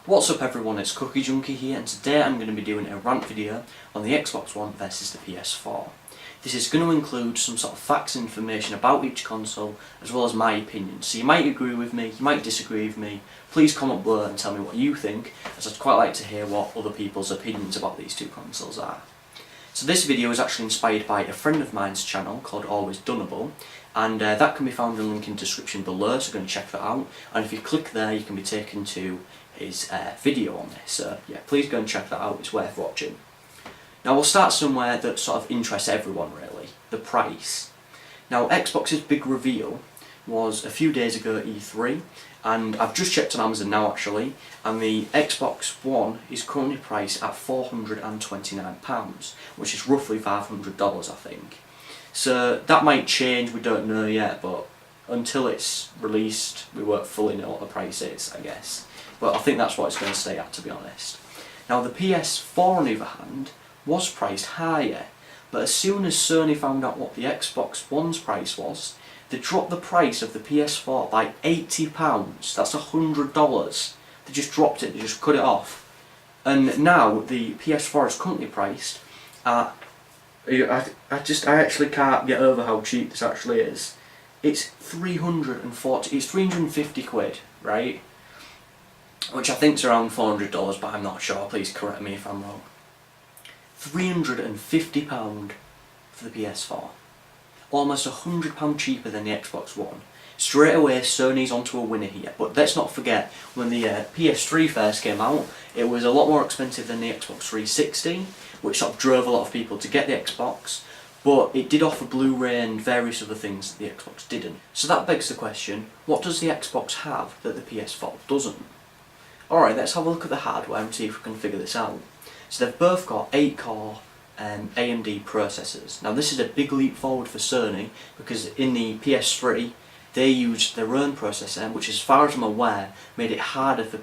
What's up everyone, it's Cookie Junkie here, and today I'm going to be doing a rant video on the Xbox One versus the PS4. This is going to include some sort of facts and information about each console, as well as my opinion. So you might agree with me, you might disagree with me. Please comment below and tell me what you think, as I'd quite like to hear what other people's opinions about these two consoles are. So this video is actually inspired by a friend of mine's channel called Always Dunnable, and that can be found in the link in the description below, so go and check that out. And if you click there, you can be taken to his video on this, so yeah, please go and check that out, it's worth watching. Now we'll start somewhere that sort of interests everyone really, the price. Now Xbox's big reveal was a few days ago at E3, and I've just checked on Amazon now actually, and the Xbox One is currently priced at £429, which is roughly $500 I think. So that might change, we don't know yet, but until it's released we won't fully know what the price is, I guess. But I think that's what it's going to stay at, to be honest. Now the PS4 on the other hand was priced higher, but as soon as Sony found out what the Xbox One's price was, they dropped the price of the PS4 by £80, that's $100. They just dropped it, they just cut it off. And now the PS4 is currently priced at, I actually can't get over how cheap this actually is. It's 350 quid, right? Which I think is around $400, but I'm not sure, please correct me if I'm wrong. £350 for the PS4. Almost £100 cheaper than the Xbox One. Straight away Sony's onto a winner here, but let's not forget, when the PS3 first came out, it was a lot more expensive than the Xbox 360, which sort of drove a lot of people to get the Xbox, but it did offer Blu-ray and various other things that the Xbox didn't. So that begs the question, what does the Xbox have that the PS4 doesn't? Alright, let's have a look at the hardware and see if we can figure this out. So they've both got 8-core AMD processors. Now this is a big leap forward for Sony, because in the PS3 they used their own processor, which as far as I'm aware made it harder for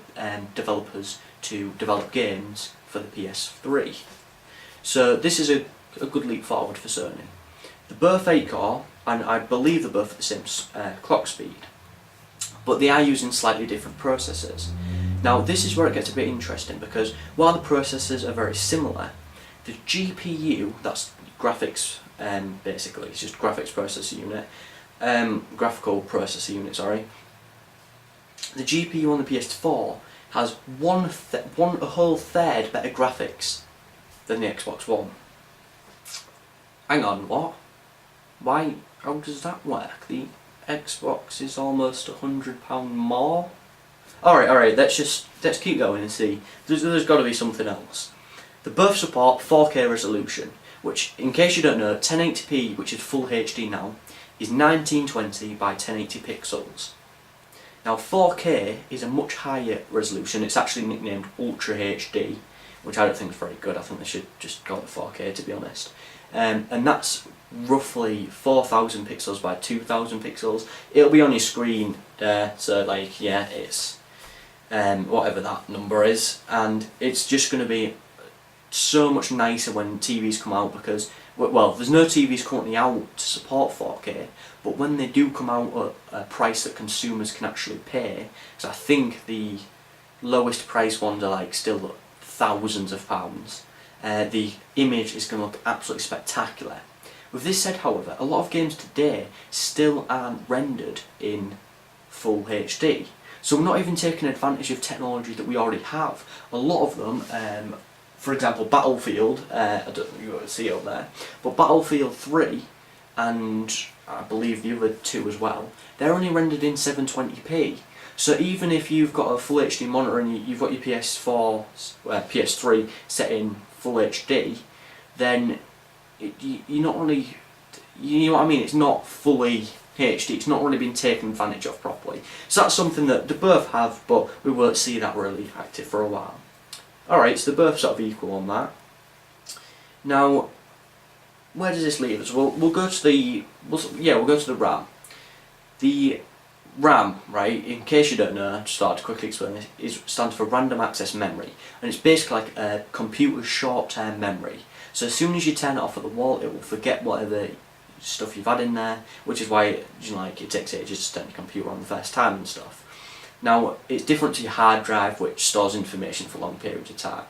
developers to develop games for the PS3. So this is a good leap forward for Sony. They're both 8-core, and I believe they're both at the same clock speed, but they are using slightly different processors. Now this is where it gets a bit interesting, because while the processors are very similar, the GPU, that's graphics basically, it's just graphics processor unit, graphical processor unit, sorry. The GPU on the PS4 has a whole third better graphics than the Xbox One. Hang on, what? Why? How does that work? The Xbox is almost £100 more. Alright, let's keep going and see. There's got to be something else. They both support 4K resolution, which, in case you don't know, 1080p, which is full HD now, is 1920 by 1080 pixels. Now 4K is a much higher resolution. It's actually nicknamed Ultra HD, which I don't think is very good. I think they should just call it 4K, to be honest. And that's roughly 4000 pixels by 2000 pixels. It'll be on your screen there, so like, yeah, it's whatever that number is, and it's just going to be so much nicer when TVs come out, because, well, there's no TVs currently out to support 4K, but when they do come out at a price that consumers can actually pay, because I think the lowest price ones are like still thousands of pounds, the image is going to look absolutely spectacular. With this said, however, a lot of games today still aren't rendered in full HD. So we're not even taking advantage of technology that we already have. A lot of them, for example Battlefield, I don't know if you can see it up there, but Battlefield 3 and I believe the other two as well, they're only rendered in 720p. So even if you've got a full HD monitor and you've got your PS3 set in full HD, then you're not really, you know what I mean, it's not fully HD, it's not really been taken advantage of properly. So that's something that they both have, but we won't see that really active for a while. Alright, so they're both sort of equal on that. Now, where does this leave us? We'll go to the RAM. The RAM, right, in case you don't know, just start to quickly explain this, stands for Random Access Memory, and it's basically like a computer's short-term memory. So as soon as you turn it off at the wall, it will forget whatever stuff you've had in there, which is why it takes ages to turn your computer on the first time and stuff. Now, it's different to your hard drive, which stores information for long periods of time.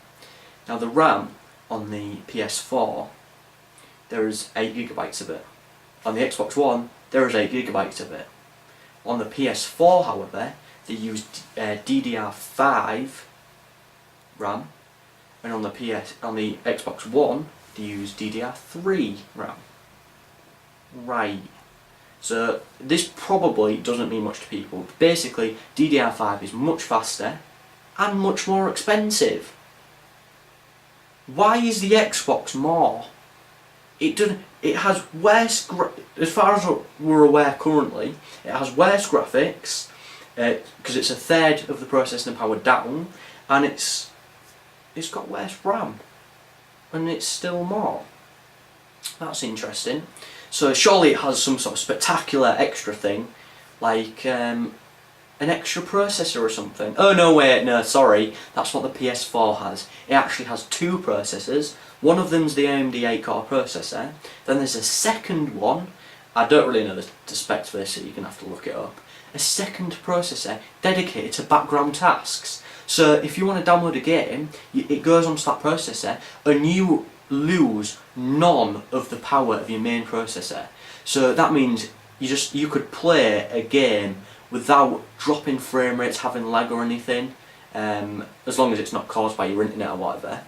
Now, the RAM on the PS4, there is 8 gigabytes of it. On the Xbox One, there is 8 gigabytes of it. On the PS4, however, they use DDR5 RAM, and on the Xbox One, they use DDR3 RAM. Right. So this probably doesn't mean much to people. Basically, DDR5 is much faster and much more expensive. Why is the Xbox more? It has worse, as far as we're aware currently, it has worse graphics, because it's a third of the processing power down, and it's got worse RAM, and it's still more. That's interesting. So surely it has some sort of spectacular extra thing, like an extra processor or something. Oh no, wait, no, sorry, that's what the PS4 has. It actually has 2 processors. One of them's the AMD 8-core processor. Then there's a second one. I don't really know the specs for this, so you're going to have to look it up. A second processor dedicated to background tasks. So if you want to download a game, it goes onto that processor, and you lose none of the power of your main processor. So that means you could play a game without dropping frame rates, having lag or anything, as long as it's not caused by your internet or whatever.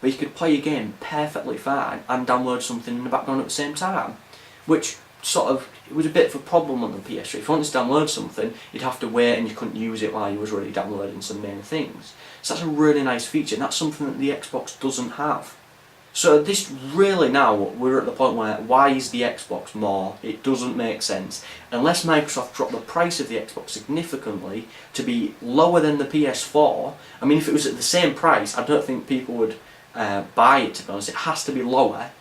But you could play your game perfectly fine and download something in the background at the same time, which it was a bit of a problem on the PS3. If you wanted to download something, you'd have to wait, and you couldn't use it while you was already downloading some main things. So that's a really nice feature, and that's something that the Xbox doesn't have. So this really, now we're at the point where, why is the Xbox more? It doesn't make sense. Unless Microsoft dropped the price of the Xbox significantly to be lower than the PS4, I mean, if it was at the same price, I don't think people would buy it, to be honest. It has to be lower,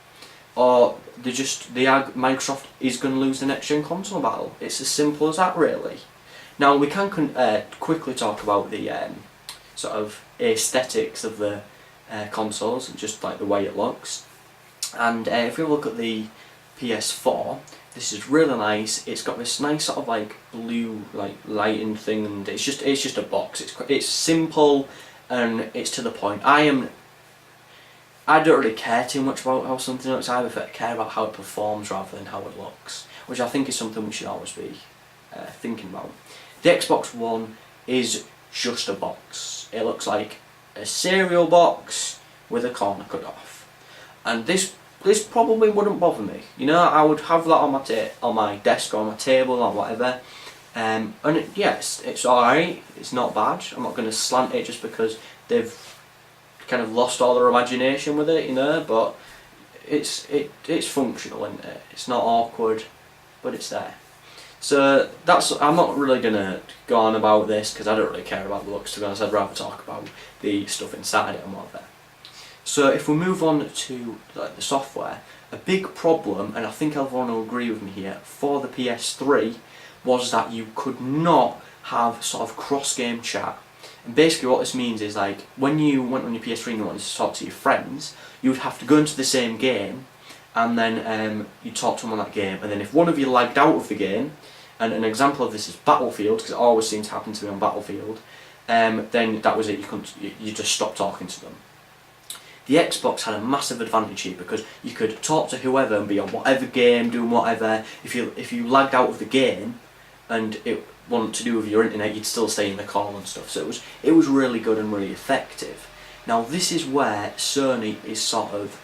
or Microsoft is going to lose the next gen console battle. It's as simple as that, really. Now we can quickly talk about the sort of aesthetics of the consoles, and just like the way it looks. And if we look at the PS4, this is really nice. It's got this nice sort of like blue like lighting thing, and it's just a box. It's simple and it's to the point. I don't really care too much about how something looks. I care about how it performs rather than how it looks, which I think is something we should always be thinking about. The Xbox One is just a box. It looks like a cereal box with a corner cut off, and this probably wouldn't bother me. You know, I would have that on my desk or on my table or whatever, and it's alright. It's not bad. I'm not going to slant it just because they've kind of lost all their imagination with it, you know. But it's functional, isn't it? It's not awkward, but it's there. So I'm not really going to go on about this because I don't really care about the looks, to be honest. I'd rather talk about the stuff inside it and whatever. So if we move on to like the software, a big problem, and I think everyone will agree with me here, for the PS3 was that you could not have sort of cross-game chat. And basically what this means is, like, when you went on your PS3 and you wanted to talk to your friends, you would have to go into the same game, and then you talk to them on that game, and then if one of you lagged out of the game, and an example of this is Battlefield, because it always seems to happen to me on Battlefield, then that was it. You just stopped talking to them. The Xbox had a massive advantage here because you could talk to whoever and be on whatever game, doing whatever. If you lagged out of the game and it wasn't to do with your internet, you'd still stay in the call and stuff. So it was really good and really effective. Now this is where Sony is sort of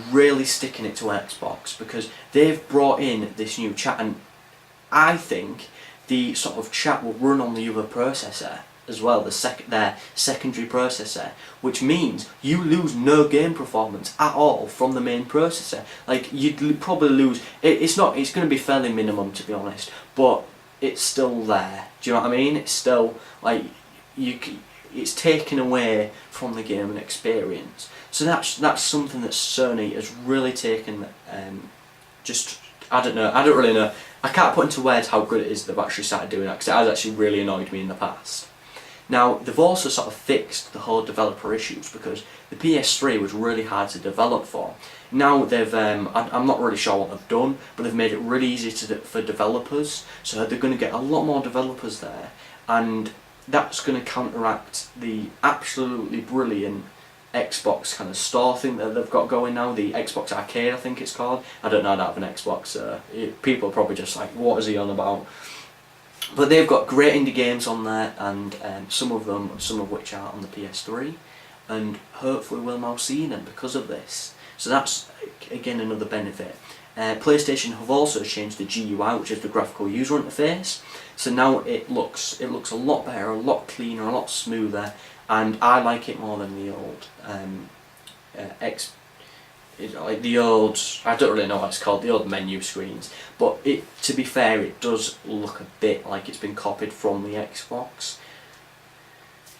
really sticking it to Xbox, because they've brought in this new chat, and I think the sort of chat will run on the other processor as well, their secondary processor, which means you lose no game performance at all from the main processor. Like, you'd probably lose, it's going to be fairly minimum, to be honest, but it's still there. Do you know what I mean? It's still, like, it's taken away from the game and experience. So that's something that Sony has really taken, I don't really know. I can't put into words how good it is that they've actually started doing that, because it has actually really annoyed me in the past. Now, they've also sort of fixed the whole developer issues, because the PS3 was really hard to develop for. Now they've, I'm not really sure what they've done, but they've made it really easy for developers, so they're going to get a lot more developers there, and that's going to counteract the absolutely brilliant Xbox kind of store thing that they've got going now, the Xbox Arcade I think it's called. I don't know, I don't have an Xbox, so people are probably just like, what is he on about? But they've got great indie games on there, and some of which are on the PS3, and hopefully we'll now see them because of this. So that's again another benefit. PlayStation have also changed the GUI, which is the graphical user interface. So now it looks a lot better, a lot cleaner, a lot smoother, and I like it more than the old like the old, I don't really know what it's called, the old menu screens. But to be fair, it does look a bit like it's been copied from the Xbox.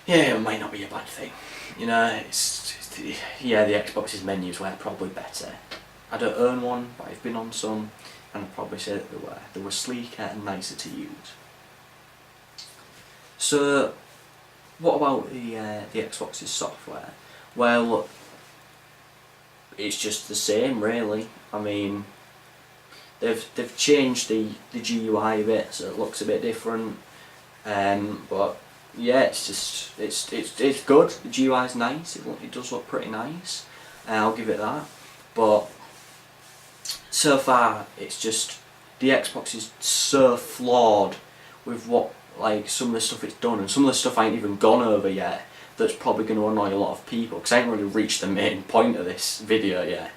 Yeah, it might not be a bad thing. You know, yeah, the Xbox's menus were probably better. I don't own one, but I've been on some, and I'd probably say that they were sleeker and nicer to use. So, what about the Xbox's software? Well, it's just the same, really. I mean, they've changed the GUI a bit, so it looks a bit different. But yeah, it's good. The GUI is nice. It does look pretty nice. I'll give it that. But so far, it's just the Xbox is so flawed with what, like, some of the stuff it's done, and some of the stuff I ain't even gone over yet. That's probably going to annoy a lot of people, because I ain't really reached the main point of this video yet.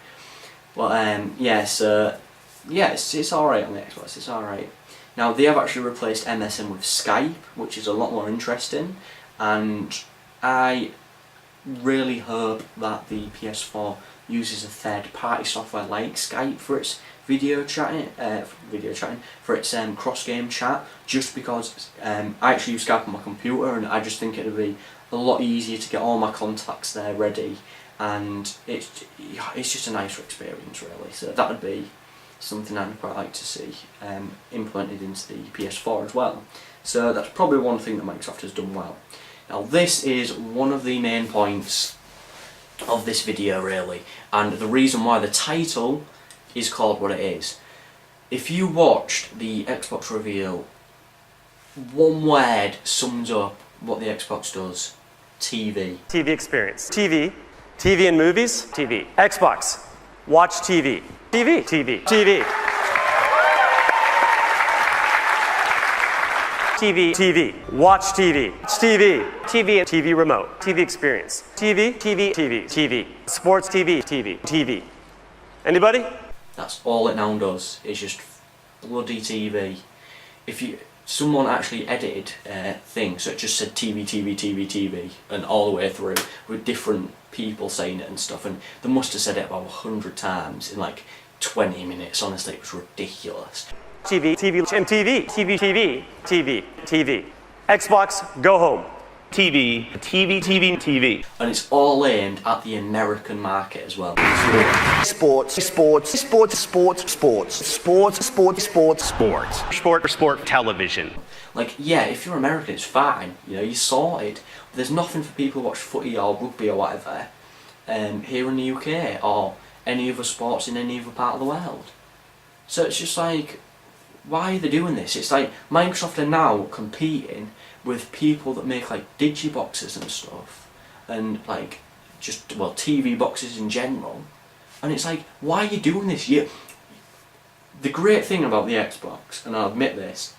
But yeah, so yeah, it's alright on the Xbox. It's alright. Now they have actually replaced MSN with Skype, which is a lot more interesting, and I really hope that the PS4 uses a third-party software like Skype for its video chatting, for its cross-game chat. Just because I actually use Skype on my computer, and I just think it would be a lot easier to get all my contacts there ready, and it's just a nicer experience, really. So that would be something I'd quite like to see implemented into the PS4 as well. So that's probably one thing that Microsoft has done well. Now this is one of the main points of this video, really, and the reason why the title is called what it is. If you watched the Xbox reveal, one word sums up what the Xbox does: TV. TV experience. TV. TV in movies. TV. Xbox. Watch TV. TV. TV. TV. TV. TV. Watch TV. TV. TV. TV remote. TV experience. TV. TV. TV. TV. Sports TV. TV. TV. Anybody? That's all it now does. It's just bloody TV. If someone actually edited things, so it just said TV, TV, TV, TV, and all the way through with different people saying it and stuff, and they must have said it about 100 times in like 20 minutes. Honestly, it was ridiculous. TV, TV, MTV, TV, TV, TV, TV. Xbox, go home. TV, TV, TV, TV. And it's all aimed at the American market as well. Sports, sports, sports, sports, sports, sports, sports, sports, sports, sport, television. Like, yeah, if you're American, it's fine. You know, you're sorted. But there's nothing for people who watch footy or rugby or whatever here in the UK or any other sports in any other part of the world. So it's just like, why are they doing this? It's like Microsoft are now competing with people that make like digiboxes and stuff, and like just, well, TV boxes in general. And it's like, why are you doing this? The great thing about the Xbox, and I'll admit this,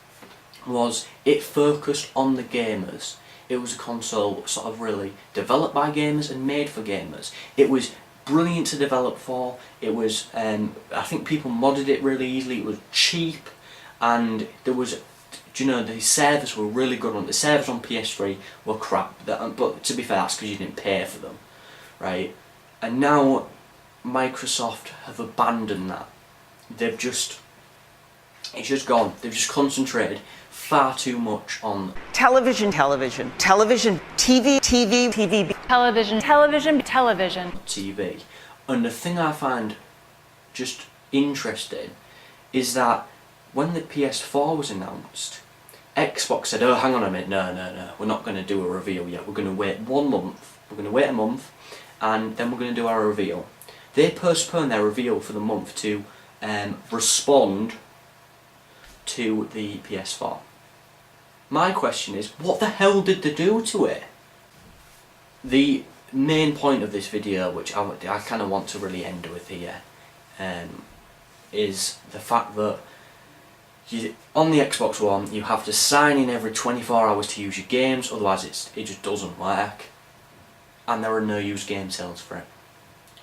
was it focused on the gamers. It was a console sort of really developed by gamers and made for gamers. It was brilliant to develop for. It was, I think people modded it really easily. It was cheap, and there was, do you know, the servers were really good on. The servers on PS3 were crap, but to be fair, that's because you didn't pay for them, right? And now Microsoft have abandoned that. They've just, it's just gone. They've just concentrated far too much on Television, television, television, TV, TV, TV. Television, television, television. TV. And the thing I find just interesting is that when the PS4 was announced, Xbox said, oh, hang on a minute, no, we're not going to do a reveal yet. We're going to wait 1 month. We're going to wait a month, and then we're going to do our reveal. They postponed their reveal for the month to respond to the PS4. My question is, what the hell did they do to it? The main point of this video, which I kind of want to really end with here, is the fact that on the Xbox One you have to sign in every 24 hours to use your games, otherwise it just doesn't work, and there are no used game sales for it.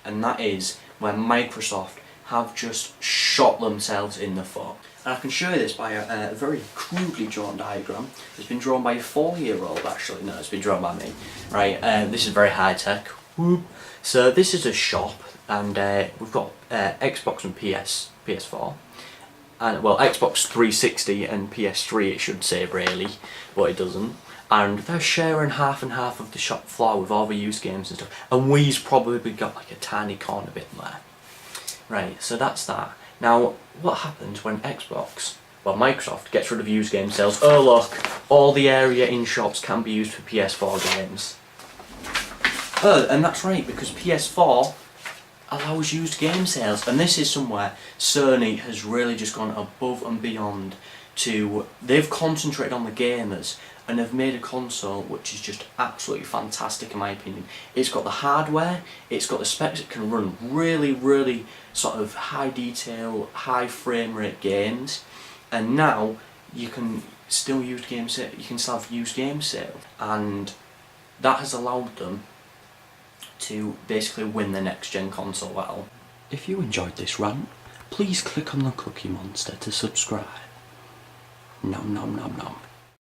And that is where Microsoft have just shot themselves in the foot. And I can show you this by a very crudely drawn diagram. It's been drawn by a 4-year-old actually. No, it's been drawn by me. Right, this is very high tech. Whoop. So this is a shop, and we've got Xbox and PS4. And, well, Xbox 360 and PS3 it should say really, but it doesn't. And they're sharing half and half of the shop floor with all the used games and stuff. And we've probably got like a tiny corner bit there. Right, so that's that. Now, what happens when Microsoft gets rid of used game sales? Oh look, all the area in shops can be used for PS4 games. Oh, and that's right, because PS4 allows used game sales, and this is somewhere Sony has really just gone above and beyond to, they've concentrated on the gamers and have made a console which is just absolutely fantastic in my opinion. It's got the hardware, it's got the specs, it can run really, really sort of high detail, high frame rate games, and now you can still use you can still have used game sales, and that has allowed them to basically win the next gen console battle. If you enjoyed this rant, please click on the cookie monster to subscribe. Nom nom nom nom.